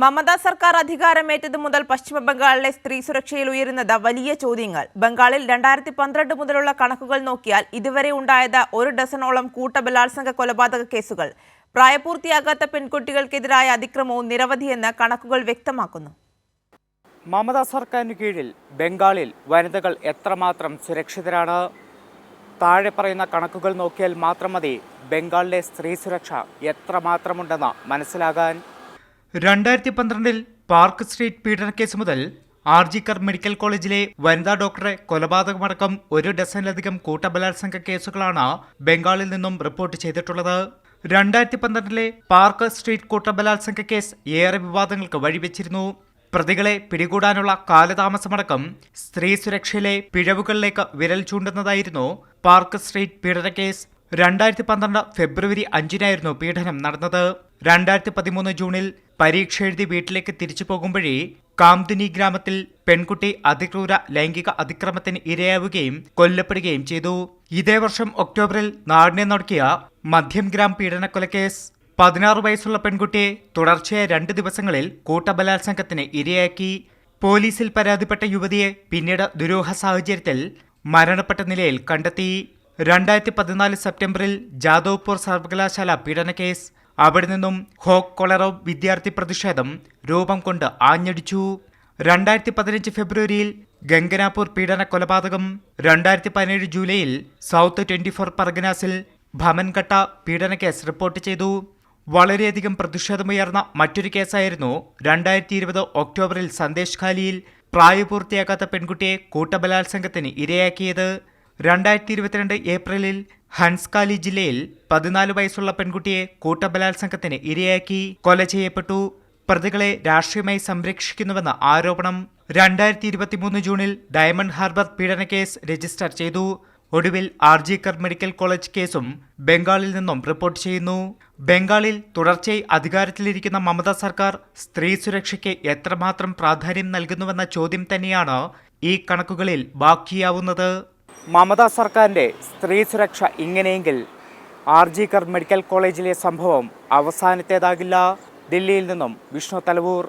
മമതാ സർക്കാർ അധികാരമേറ്റതു മുതൽ പശ്ചിമബംഗാളിലെ സ്ത്രീ സുരക്ഷയിൽ ഉയരുന്നത് വലിയ ചോദ്യങ്ങൾ. ബംഗാളിൽ 2012 മുതലുള്ള കണക്കുകൾ നോക്കിയാൽ ഇതുവരെ ഉണ്ടായത് 1 ഡസനോളം കൂട്ടബലാത്സംഗ കൊലപാതക കേസുകൾ. പ്രായപൂർത്തിയാകാത്ത പെൺകുട്ടികൾക്കെതിരായ അതിക്രമവും നിരവധിയെന്ന് കണക്കുകൾ വ്യക്തമാക്കുന്നു. മമതാ സർക്കാരിന് കീഴിൽ ബംഗാളിൽ വനിതകൾ എത്രമാത്രം സുരക്ഷിതരാണ്? താഴെ പറയുന്ന കണക്കുകൾ നോക്കിയാൽ മാത്രം മതി ബംഗാളിലെ സ്ത്രീ സുരക്ഷ എത്രമാത്രമുണ്ടെന്ന് മനസ്സിലാകാൻ. 2012 പാർക്ക് സ്ട്രീറ്റ് പീഡനക്കേസ് മുതൽ ആർജിക്കർ മെഡിക്കൽ കോളേജിലെ വനിതാ ഡോക്ടറെ കൊലപാതകമടക്കം 1 ഡസനിലധികം കൂട്ടബലാത്സംഗ കേസുകളാണ് ബംഗാളിൽ നിന്നും റിപ്പോർട്ട് ചെയ്തിട്ടുള്ളത്. 2012 പാർക്ക് സ്ട്രീറ്റ് കൂട്ടബലാത്സംഗ കേസ് ഏറെ വിവാദങ്ങൾക്ക് വഴിവെച്ചിരുന്നു. പ്രതികളെ പിടികൂടാനുള്ള കാലതാമസമടക്കം സ്ത്രീ സുരക്ഷയിലെ പിഴവുകളിലേക്ക് വിരൽ ചൂണ്ടുന്നതായിരുന്നു പാർക്ക് സ്ട്രീറ്റ് പീഡനക്കേസ്. 2012 ഫെബ്രുവരി 5-നായിരുന്നു പീഡനം നടന്നത്. 2013 ജൂണിൽ പരീക്ഷ എഴുതി വീട്ടിലേക്ക് തിരിച്ചു പോകുമ്പോഴേ കാംദിനി ഗ്രാമത്തിൽ പെൺകുട്ടി അതിക്രൂര ലൈംഗിക അതിക്രമത്തിന് ഇരയാവുകയും കൊല്ലപ്പെടുകയും ചെയ്തു. ഇതേ വർഷം ഒക്ടോബറിൽ നാടിനെ നടുക്കിയ മധ്യം ഗ്രാം പീഡനക്കൊലക്കേസ് 16 വയസ്സുള്ള പെൺകുട്ടിയെ തുടർച്ചയായ 2 ദിവസങ്ങളിൽ കൂട്ടബലാത്സംഗത്തിന് ഇരയാക്കി. പോലീസിൽ പരാതിപ്പെട്ട യുവതിയെ പിന്നീട് ദുരൂഹ സാഹചര്യത്തിൽ മരണപ്പെട്ട നിലയിൽ കണ്ടെത്തി. 2014 സെപ്റ്റംബറിൽ ജാദവ്പൂർ സർവകലാശാല പീഡനക്കേസ്. അവിടെ നിന്നും ഹോക്ക് കൊളറോ വിദ്യാർത്ഥി പ്രതിഷേധം രൂപം കൊണ്ട് ആഞ്ഞടിച്ചു. 2015 ഫെബ്രുവരിയിൽ ഗംഗനാപൂർ പീഡന കൊലപാതകം. 2017 ജൂലൈയിൽ സൗത്ത് 24 പർഗനാസിൽ ഭമൻഘട്ട പീഡനക്കേസ് റിപ്പോർട്ട് ചെയ്തു. വളരെയധികം പ്രതിഷേധമുയർന്ന മറ്റൊരു കേസായിരുന്നു 2020 ഒക്ടോബറിൽ സന്ദേശ് ഖാലിയിൽ പ്രായപൂർത്തിയാകാത്ത പെൺകുട്ടിയെ കൂട്ടബലാത്സംഗത്തിന് ഇരയാക്കിയത്. 2022 ഏപ്രിലിൽ ഹൻസ്കാലി ജില്ലയിൽ 14 വയസ്സുള്ള പെൺകുട്ടിയെ കൂട്ടബലാത്സംഗത്തിന് ഇരയാക്കി കൊല ചെയ്യപ്പെട്ടു. പ്രതികളെ രാഷ്ട്രീയമായി സംരക്ഷിക്കുന്നുവെന്ന ആരോപണം. 2023 ജൂണിൽ ഡയമണ്ട് ഹാർബർ പീഡനക്കേസ് രജിസ്റ്റർ ചെയ്തു. ഒടുവിൽ ആർജിക്കർ മെഡിക്കൽ കോളേജ് കേസും ബംഗാളിൽ നിന്നും റിപ്പോർട്ട് ചെയ്യുന്നു. ബംഗാളിൽ തുടർച്ചയായി അധികാരത്തിലിരിക്കുന്ന മമതാ സർക്കാർ സ്ത്രീ സുരക്ഷയ്ക്ക് എത്രമാത്രം പ്രാധാന്യം നൽകുന്നുവെന്ന ചോദ്യം തന്നെയാണ് ഈ കണക്കുകളിൽ ബാക്കിയാവുന്നത്. മമതാ സർക്കാരിൻ്റെ സ്ത്രീ സുരക്ഷ ഇങ്ങനെയെങ്കിൽ ആർജിക്കർ മെഡിക്കൽ കോളേജിലെ സംഭവം അവസാനത്തേതാകില്ല. ദില്ലിയിൽ നിന്നും വിഷ്ണു തലവൂർ.